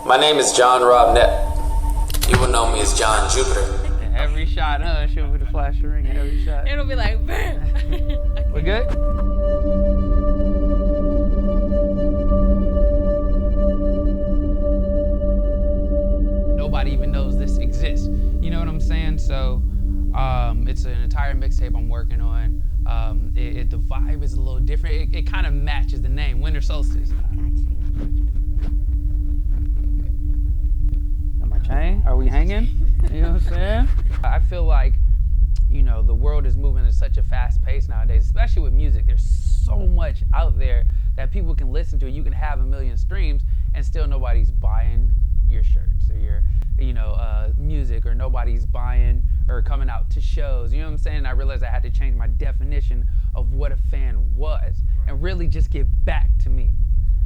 My name is John Robnett. You will know me as John Jupiter. And every shot, she'll be the flash ring in every shot. It'll be like, bam. We good? Nobody even knows this exists. You know what I'm saying? So it's an entire mixtape I'm working on. The vibe is a little different. It kind of matches the name, Winter Soulstice. Got my chain? Are we hanging? You know what I'm saying? I feel like, the world is moving at such a fast pace nowadays, especially with music. There's so much out there that people can listen to. You can have 1 million streams and still nobody's buying your shirts or your music, or nobody's buying or coming out to shows. You know what I'm saying? And I realized I had to change my definition of what a fan was and really just get back to me.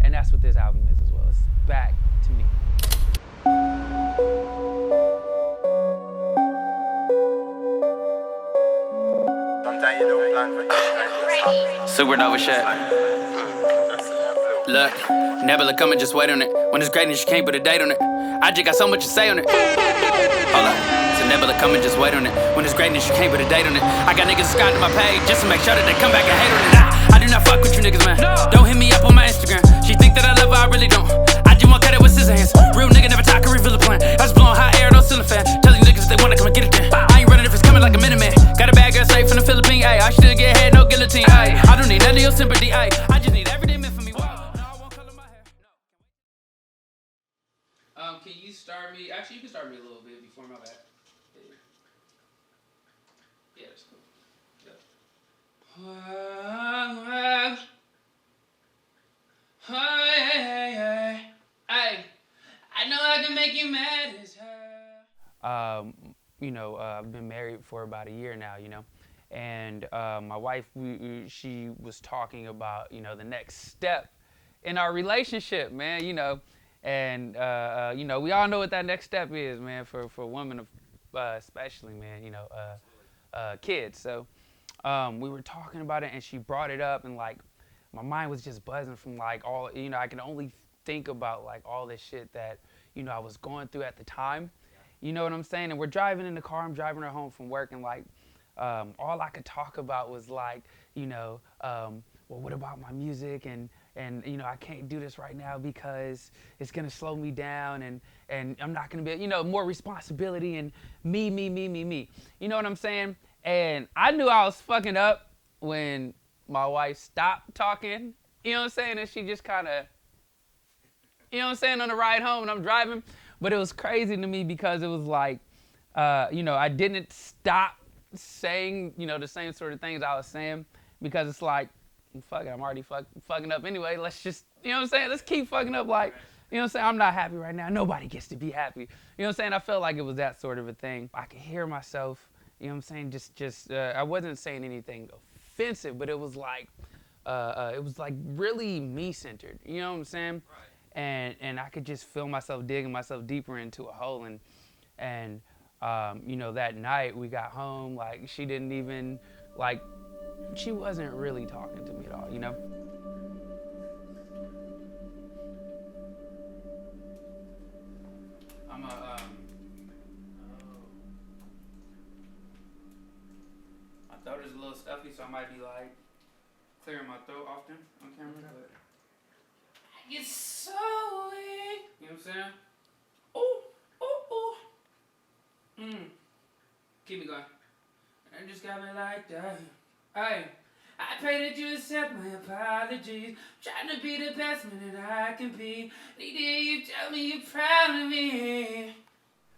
And that's what this album is as well. It's back to me. Sometimes you don't plan for this. Supernova shit. Look, Nebula come and just wait on it. When it's greatness, you can't put a date on it. I just got so much to say on it. Hold up. So Nebula come and just wait on it. When it's greatness, you can't put a date on it. I got niggas subscribed to my page just to make sure that they come back and hate on it. I do not fuck with you niggas, man. Don't hit me up on my Instagram. She think that I love her, I really don't. I just want cut it with scissor hands. Real nigga never talk or reveal a plan. I just blowing hot air, no ceiling fan. Tell these niggas if they wanna come and get it then. I ain't running if it's coming like a Minuteman. Got a bad girl straight from the Philippines, ayy. I should get head, no guillotine, ayy. I don't need none of your sympathy, ayy. I just need everyday meant for me. Can you start me? Actually, you can start me a little bit before my back. Yeah, that's cool. I know I can make you mad as hell. I've been married for about a year now, and my wife, she was talking about, the next step in our relationship, man, And, we all know what that next step is, man, for women, especially, man, kids. So we were talking about it, and she brought it up, and, like, my mind was just buzzing from, like, all, I can only think about, like, all this shit that, I was going through at the time. You know what I'm saying? And we're driving in the car. I'm driving her home from work, and, like, all I could talk about was, like, well, what about my music? And I can't do this right now because it's gonna slow me down, and I'm not gonna be, more responsibility, and me. You know what I'm saying? And I knew I was fucking up when my wife stopped talking, you know what I'm saying? And she just kinda, on the ride home, and I'm driving. But it was crazy to me because it was like, I didn't stop saying, the same sort of things I was saying, because it's like, fuck it, I'm already fucking up anyway. Let's just, let's keep fucking up, like, I'm not happy right now. Nobody gets to be happy. I felt like it was that sort of a thing. I could hear myself, just I wasn't saying anything offensive, but it was like really me-centered, you know what I'm saying? Right. And I could just feel myself digging myself deeper into a hole, and that night we got home, like, she didn't even, like, she wasn't really talking to me at all, My throat is a little stuffy, so I might be, like, clearing my throat often on camera, but I get so weak. You know what I'm saying? Keep me going. And just got me like that. Hey, I pray that you accept my apologies. Trying to be the best man that I can be. Need to hear you tell me you're proud of me.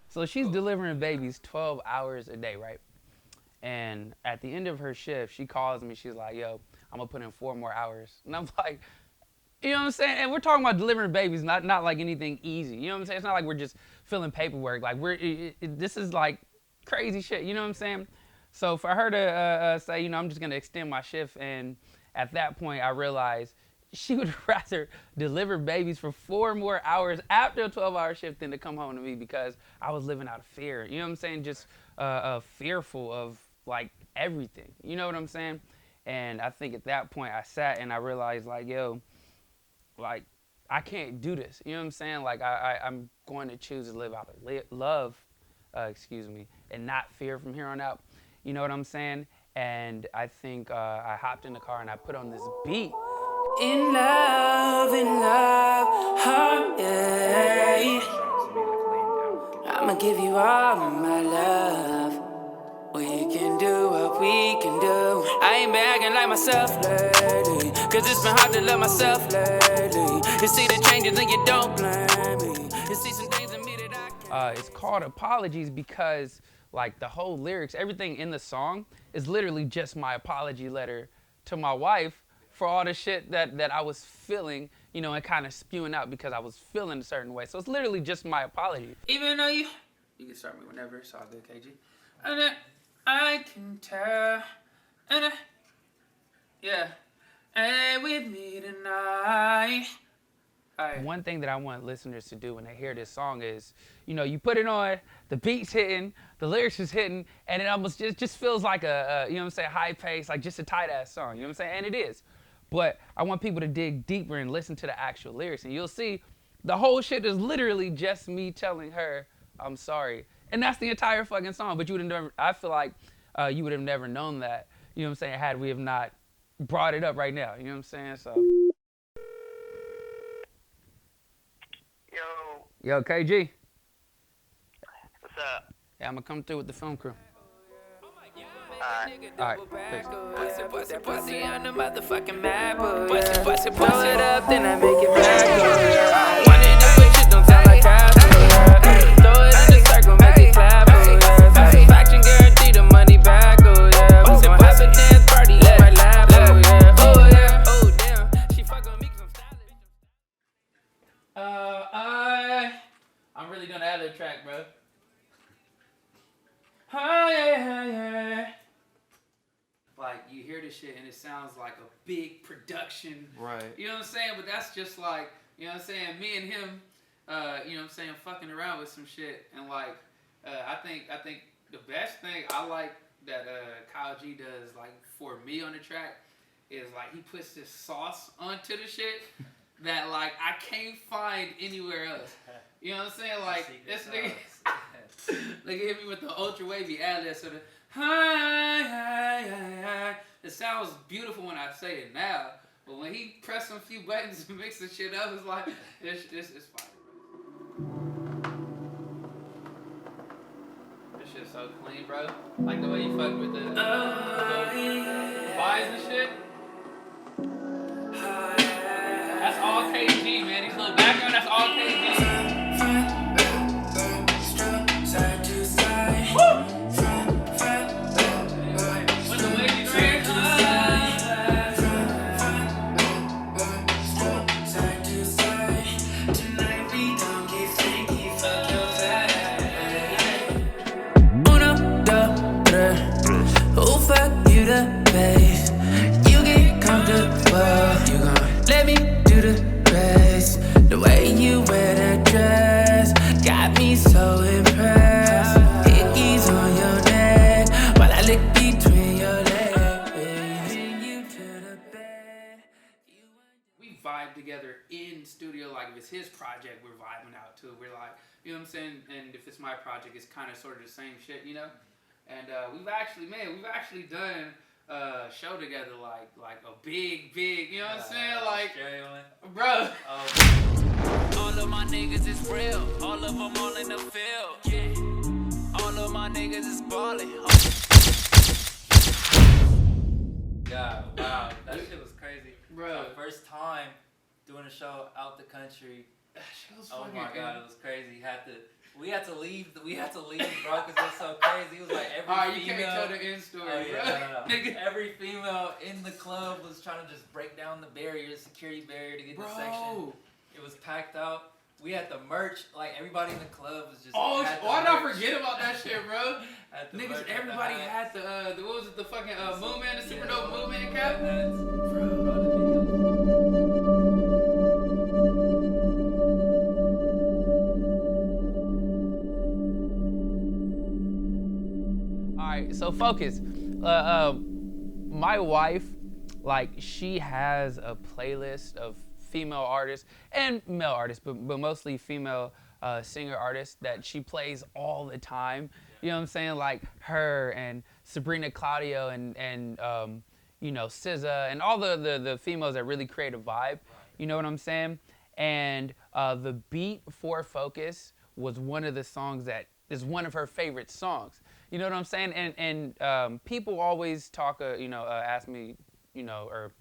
So she's delivering babies 12 hours a day, right? And at the end of her shift, she calls me. She's like, yo, I'm going to put in 4 more hours. And I'm like, you know what I'm saying? And we're talking about delivering babies, not like anything easy. You know what I'm saying? It's not like we're just filling paperwork. Like, this is like crazy shit. You know what I'm saying? So for her to say, I'm just going to extend my shift, and at that point I realized she would rather deliver babies for 4 more hours after a 12-hour shift than to come home to me, because I was living out of fear. You know what I'm saying? Just fearful of, like, everything. You know what I'm saying? And I think at that point I sat and I realized, like, yo, like, I can't do this. You know what I'm saying? Like I'm going to choose to live out of love, and not fear from here on out. You know what I'm saying? And I think I hopped in the car and I put on this beat. In love, oh yeah. I'ma give you all my love. We can do what we can do. I ain't been acting like myself lately, cause it's been hard to love myself lately. You see the changes and you don't blame me. You see some things in me that I can't. It's called Apologies because like the whole lyrics, everything in the song is literally just my apology letter to my wife for all the shit that I was feeling, you know, and kind of spewing out because I was feeling a certain way. So it's literally just my apology. Even though you can start me whenever, it's all good, KG. And I can tell, and yeah, and with me tonight. Right. One thing that I want listeners to do when they hear this song is, you know, you put it on, the beat's hitting, the lyrics is hitting, and it almost just feels like a you know what I'm saying, high pace, like just a tight ass song, you know what I'm saying? And it is. But I want people to dig deeper and listen to the actual lyrics, and you'll see the whole shit is literally just me telling her I'm sorry. And that's the entire fucking song, but you would have never, I feel like you would have never known that, you know what I'm saying, had we have not brought it up right now, you know what I'm saying? So. Yo, KG. What's up? Yeah, I'm gonna come through with the film crew. Alright, peace. Pussy on the motherfucking map. Throw it up, then I make it back. One in the bitches don't sound like crap. Throw it in the circle, make it clap. Satisfaction guarantee the money back. Oh yeah, we gon' have a dance party in my lap. Oh yeah, oh yeah, oh damn. She fuck on me 'cause I'm stylish. I'm really gonna add a track, bro. Oh yeah. Like you hear this shit and it sounds like a big production. Right. You know what I'm saying? But that's just like, you know what I'm saying, me and him, you know what I'm saying, fucking around with some shit. And like, I think the best thing I like that Kyle G does, like for me on the track, is like he puts this sauce onto the shit that like I can't find anywhere else. You know what I'm saying? Like this nigga, like hit me with the ultra wavy ad-lib, so the hi. It sounds beautiful when I say it now, but when he press some few buttons and mix the shit up, it's like this is fire. This shit's so clean, bro. Like the way you fuck with the vibes and shit. That's all KG, man. These little background, that's all KG. Together in studio, like if it's his project, we're vibing out to it. We're like, you know what I'm saying? And if it's my project, it's kind of sort of the same shit, you know? And we've actually done a show together, like a big, you know what I'm saying? Like, bro. All of my niggas is real. All of them all in the field. Yeah. All of my niggas is ballin'. Yeah, wow, that shit was crazy. Bro. My first time doing a show out the country. That shit was oh fucking my god, it was crazy. We had to leave, bro, because it was so crazy. It was like every female. You can't tell the end story, oh, yeah, bro. No. Every female in the club was trying to just break down the barrier, security barrier to get the section. It was packed out. We had the merch, like everybody in the club was just. Oh, why did I forget about that shit, bro? Niggas, everybody had the what was it, the fucking Moon Man, the Super Dope Moon Man cap? Alright, so focus. My wife, like, she has a playlist of female artists and male artists, but mostly female singer artists that she plays all the time. You know what I'm saying? Like her and Sabrina Claudio and you know, SZA and all the females that really create a vibe. You know what I'm saying? And the beat for Focus was one of the songs that is one of her favorite songs. You know what I'm saying? And people always talk, you know, ask me, you know, or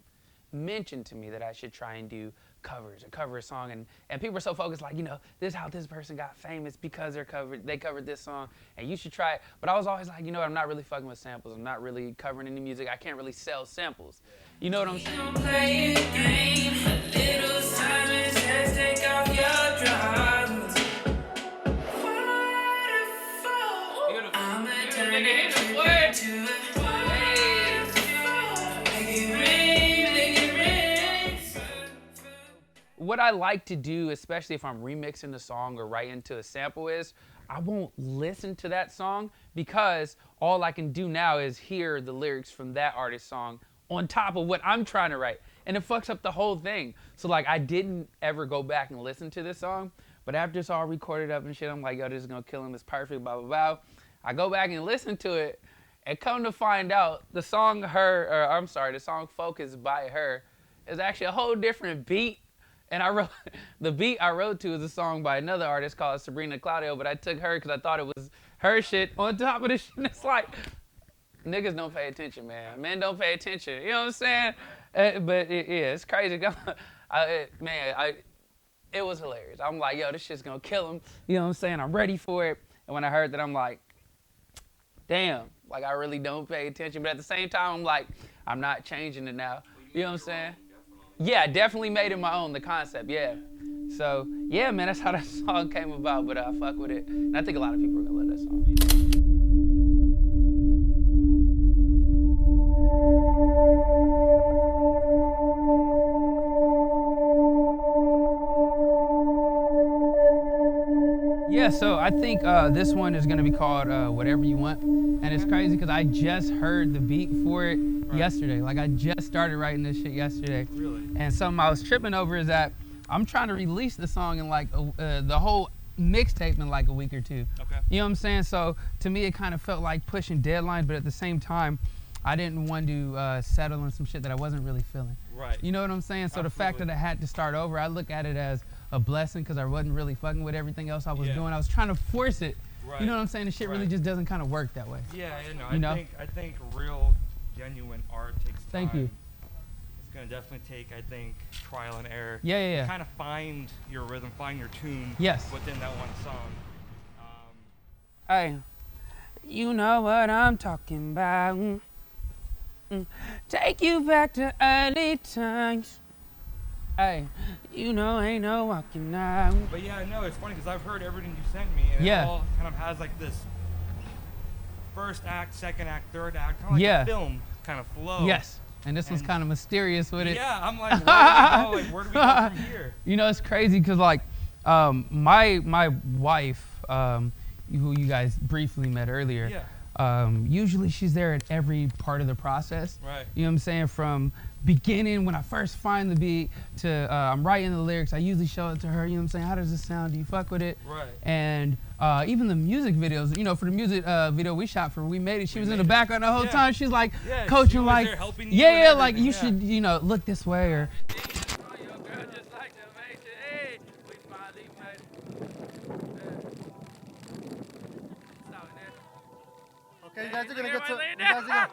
mention to me that I should try and do covers or cover a song, and people are so focused, like, you know, this is how this person got famous because they covered this song, and you should try it. But I was always like, you know what, I'm not really fucking with samples. I'm not really covering any music. I can't really sell samples. You know what I'm saying? Don't play a game, a little silence, let's take off your drugs. Waterfall, I'ma turn it into a waterfall. Make it rain, make it rain. What I like to do, especially if I'm remixing a song or writing to a sample, is I won't listen to that song because all I can do now is hear the lyrics from that artist's song on top of what I'm trying to write. And it fucks up the whole thing. So like, I didn't ever go back and listen to this song, but after it's all recorded up and shit, I'm like, yo, this is gonna kill him, it's perfect, blah, blah, blah. I go back and listen to it, and come to find out, the song the song Focus by her is actually a whole different beat. And I wrote, the beat I wrote to is a song by another artist called Sabrina Claudio, but I took her because I thought it was her shit on top of the shit. And it's like, niggas don't pay attention, man. Men don't pay attention. You know what I'm saying? But yeah, it's crazy. It was hilarious. I'm like, yo, this shit's gonna kill him. You know what I'm saying? I'm ready for it. And when I heard that, I'm like, damn, like I really don't pay attention. But at the same time, I'm like, I'm not changing it now. You know what I'm saying? Yeah, definitely made it my own, the concept, yeah. So, yeah, man, that's how that song came about, but I fuck with it. And I think a lot of people are gonna love that song. Yeah, so I think this one is gonna be called Whatever You Want. And it's crazy because I just heard the beat for it yesterday. Like I just started writing this shit yesterday. Really? And something I was tripping over is that I'm trying to release the song in like the whole mixtape in like a week or two. Okay. You know what I'm saying? So to me, it kind of felt like pushing deadlines, but at the same time, I didn't want to settle on some shit that I wasn't really feeling. Right. You know what I'm saying? So Absolutely. The fact that I had to start over, I look at it as a blessing because I wasn't really fucking with everything else I was doing. I was trying to force it. Right. You know what I'm saying? The shit really just doesn't kind of work that way. Yeah, You know? I think real, genuine art takes time. Thank you. It's gonna definitely take, I think, trial and error. Yeah. To kind of find your rhythm, find your tune. Yes. Within that one song. Hey, you know what I'm talking about. Take you back to early times. Hey, you know ain't no walking out. But yeah, no, it's funny because I've heard everything you sent me, and it all kind of has like this first act, second act, third act, kind of like a film kind of flow. Yes, and this was kind of mysterious with it. Yeah, I'm like, where do we go from here? You know, it's crazy because like my wife, who you guys briefly met earlier, usually she's there at every part of the process. Right. You know what I'm saying? From beginning, when I first find the beat, to I'm writing the lyrics, I usually show it to her. You know what I'm saying? How does this sound? Do you fuck with it? Right. And even the music videos, you know, for the music video we shot for We Made It, she was in the background the whole time. She's like coaching, she was like, there helping you with like you everything, should, you know, look this way or. Okay, you guys are gonna get to. You guys are gonna.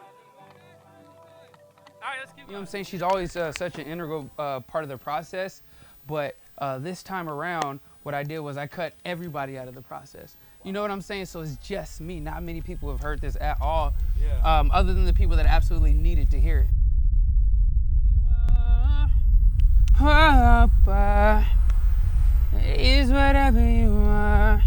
You know what I'm saying? She's always such an integral part of the process, but this time around, what I did was I cut everybody out of the process. You know what I'm saying? So it's just me. Not many people have heard this at all, other than the people that absolutely needed to hear it. Is whatever you are.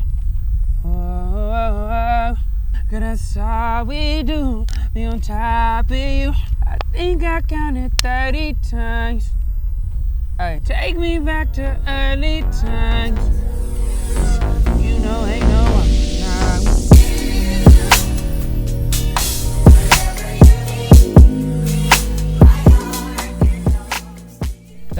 Cause that's all we do. Be on top of you. I think I counted 30 times. Hey, take me back to early times. You know, ain't no walking now.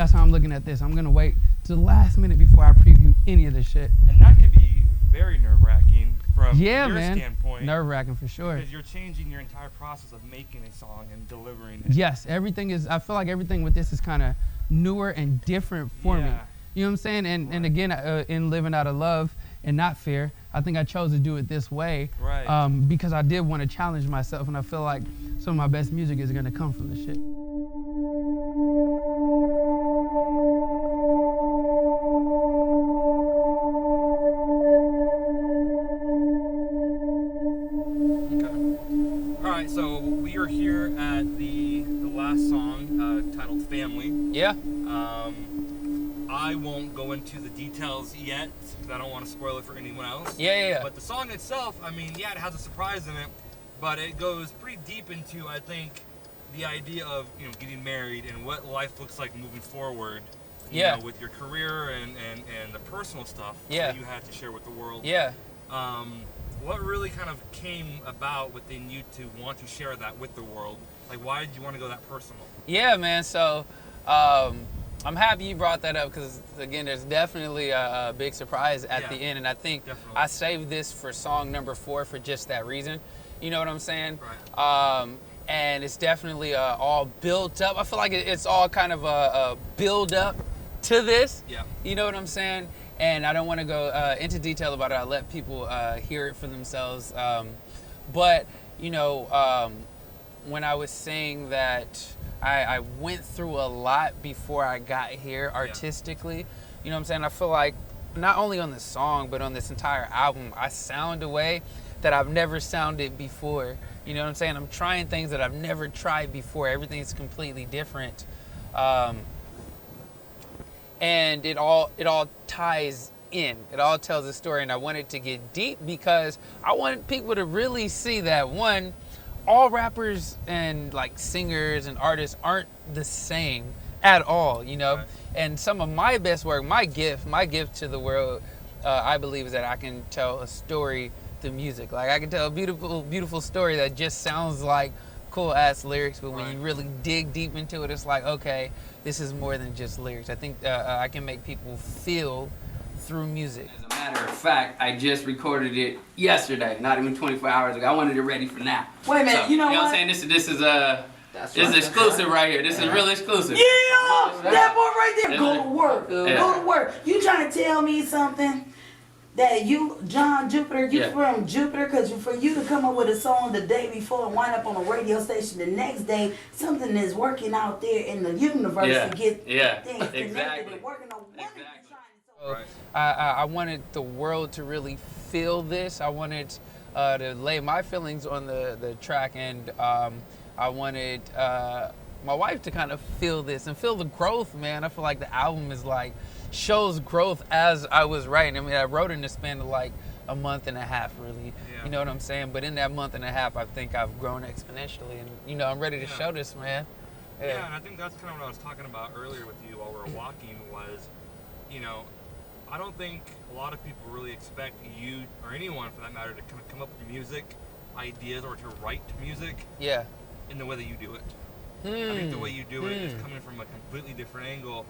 That's how I'm looking at this. I'm gonna wait to the last minute before I preview any of this shit. And that could be very nerve-wracking from your standpoint. Nerve-wracking for sure. Because you're changing your entire process of making a song and delivering it. Yes, everything is. I feel like everything with this is kind of newer and different for me. You know what I'm saying? And again, in living out of love and not fear, I think I chose to do it this way. Right. Because I did want to challenge myself, and I feel like some of my best music is gonna come from this shit. Alright, so we are here at the last song titled Family. Yeah. I won't go into the details yet because I don't want to spoil it for anyone else. Yeah. But the song itself, I mean, yeah, it has a surprise in it, but it goes pretty deep into, I think, the idea of, you know, getting married and what life looks like moving forward. You know, with your career and the personal stuff that you had to share with the world. Yeah. What really kind of came about within you to want to share that with the world? Like, why did you want to go that personal? Yeah, man. So, I'm happy you brought that up because, again, there's definitely a big surprise at the end. And I think I saved this for song number 4 for just that reason. You know what I'm saying? Right. And it's definitely all built up. I feel like it's all kind of a build up to this. Yeah. You know what I'm saying? And I don't want to go into detail about it. I'll let people hear it for themselves. But, you know, when I was saying that I went through a lot before I got here artistically, you know what I'm saying? I feel like not only on this song, but on this entire album, I sound a way that I've never sounded before. You know what I'm saying? I'm trying things that I've never tried before. Everything's completely different. And it all ties in. It all tells a story, and I wanted to get deep because I wanted people to really see that, one, all rappers and like singers and artists aren't the same at all, you know? Right. And some of my best work, my gift to the world, I believe, is that I can tell a story through music. Like, I can tell a beautiful, beautiful story that just sounds like cool ass lyrics, but when you really dig deep into it, it's like, okay, this is more than just lyrics. I think I can make people feel through music. As a matter of fact, I just recorded it yesterday, not even 24 hours ago. I wanted it ready for now. Wait a minute, so, you know what? You know what I'm saying? This is exclusive right here. This is real exclusive. Yeah, that boy right there. Go to work. Go to work. You trying to tell me something? That you, John Jupiter, you from Jupiter, because for you to come up with a song the day before and wind up on a radio station the next day, something is working out there in the universe to get things connected and working on one So I wanted the world to really feel this. I wanted to lay my feelings on the track, and I wanted my wife to kind of feel this and feel the growth, man. I feel like the album is like, shows growth as I was writing. I mean, I wrote in the span of like a month and a half, really. You know what I'm saying? But in that month and a half, I think I've grown exponentially, and you know, I'm ready to show this, man. Yeah, and I think that's kind of what I was talking about earlier with you while we were walking was, you know, I don't think a lot of people really expect you, or anyone for that matter, to kind of come up with music ideas or to write music in the way that you do it. I think the way you do it is coming from a completely different angle.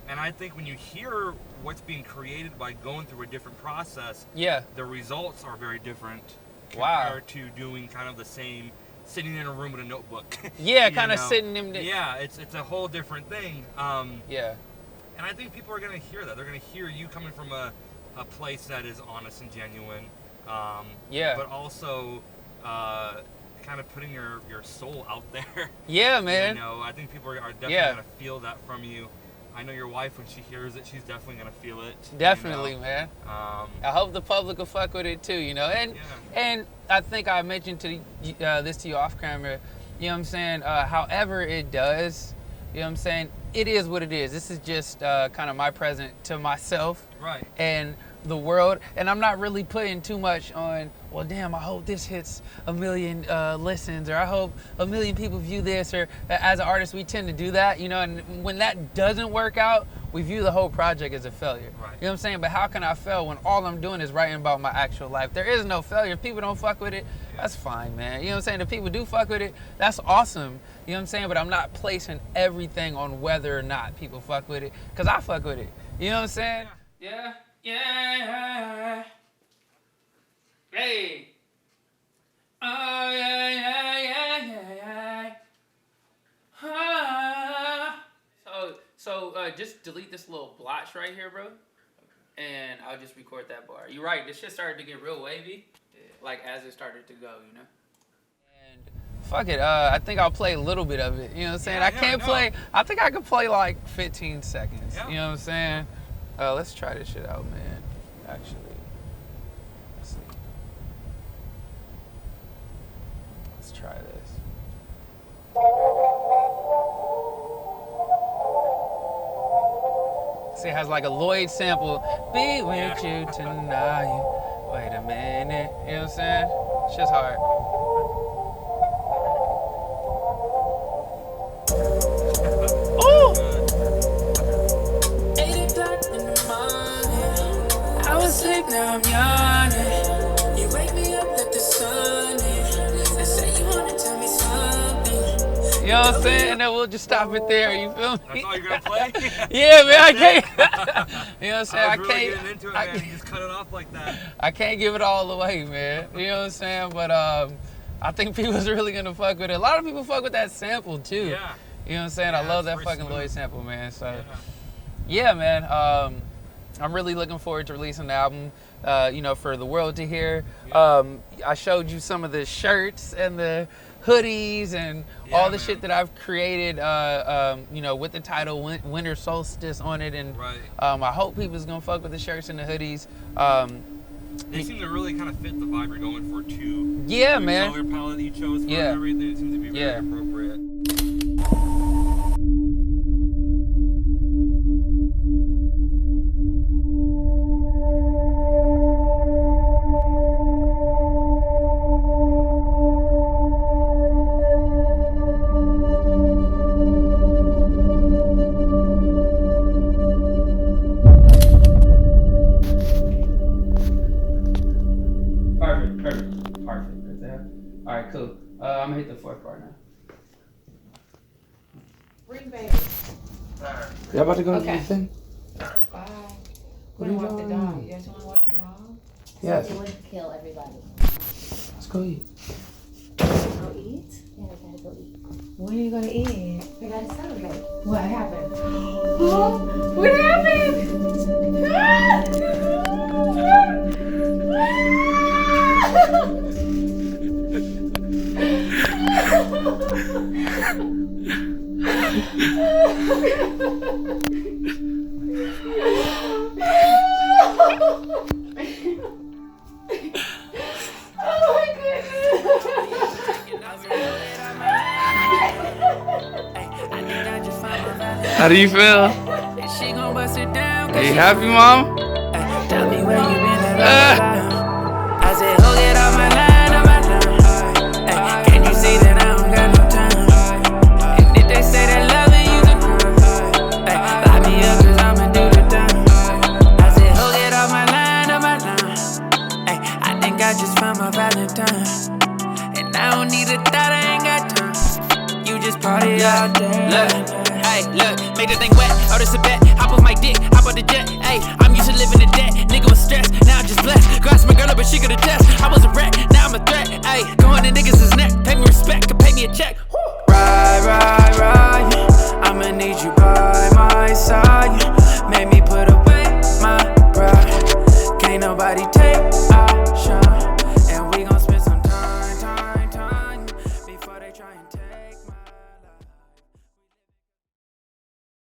And I think when you hear what's being created by going through a different process, the results are very different compared to doing kind of the same, sitting in a room with a notebook. Kind of sitting in the... Yeah, it's a whole different thing. And I think people are going to hear that. They're going to hear you coming from a place that is honest and genuine. But also kind of putting your soul out there. Yeah, man. You know, I think people are definitely going to feel that from you. I know your wife, when she hears it, she's definitely going to feel it. Definitely, you know? man. I hope the public will fuck with it too, you know. And I think I mentioned this to you off camera, you know what I'm saying? However it does, you know what I'm saying? It is what it is. This is just kind of my present to myself. Right. And the world, and I'm not really putting too much on, well, damn, I hope this hits 1 million listens, or I hope 1 million people view this, or as an artist, we tend to do that, you know, and when that doesn't work out, we view the whole project as a failure. Right. You know what I'm saying? But how can I fail when all I'm doing is writing about my actual life? There is no failure. If people don't fuck with it, that's fine, man. You know what I'm saying? If people do fuck with it, that's awesome. You know what I'm saying? But I'm not placing everything on whether or not people fuck with it, because I fuck with it. You know what I'm saying? Yeah. Yeah. Hey. Oh, yeah. So just delete this little blotch right here, bro, and I'll just record that bar. You're right, this shit started to get real wavy, like as it started to go, you know? And fuck it, I think I'll play a little bit of it, you know what I'm saying? I think I could play like 15 seconds, you know what I'm saying? Let's try this shit out, man, actually. Let's see. Let's try this. See, it has like a Lloyd sample. Be with you tonight. Wait a minute. You know what I'm saying? It's just hard. Ooh! 8 o'clock in the morning. I was asleep, now I'm yawning. You wake me up like the sun is. I say you wanna tell me something. You know what I'm saying? And then we'll just stop it there. You feel me? That's all you're gonna play? Yeah, man. I can't. You know what I'm saying? I was really getting into it, man. You just cut it off like that. I can't give it all away, man. You know what I'm saying? But I think people's really gonna fuck with it. A lot of people fuck with that sample too. Yeah. You know what I'm saying? I love that fucking smooth. Lloyd sample, man. So, yeah, man. I'm really looking forward to releasing the album, you know, for the world to hear. I showed you some of the shirts and the hoodies and all the shit that I've created, you know, with the title Winter Soulstice on it. And I hope people's gonna fuck with the shirts and the hoodies. They seem to really kind of fit the vibe you're going for too. Yeah, the man. color palette that you chose for everything, it seems to be very appropriate. All right, cool. I'm gonna hit the fourth bar now. Bring baby. Y'all about to go to the thing? Bye. We're gonna walk the dog. You guys wanna walk your dog? Yes. So you wouldn't kill everybody. Let's go eat. Go eat? Yeah, we gotta go eat. When are you gonna eat? We gotta celebrate. What happened? Oh, what How do you feel? Are you happy, Mom? Tell me where you been I said, oh, get off my line, on my line. Ay, can you see that I don't got no time? And if they say that loving you's a crime, ay, lock me up 'cause I'ma do the time. I said, oh, get off my line, on my line. Ay, I think I just found my Valentine. And I don't need a thought, I ain't got time. You just party out there. Look. Hey, look, make the thing wet, oh, this a bet. Hop off my dick, hop on the jet. Hey, I'm used to living in debt. Nigga was stressed, now I'm just blessed. Grass my girl up, but she could attest. I was a wreck, now I'm a threat. Hey, going to niggas' neck. Pay me respect, could pay me a check. Ride. I'ma need you by my side. Made me put away my pride. Can't nobody take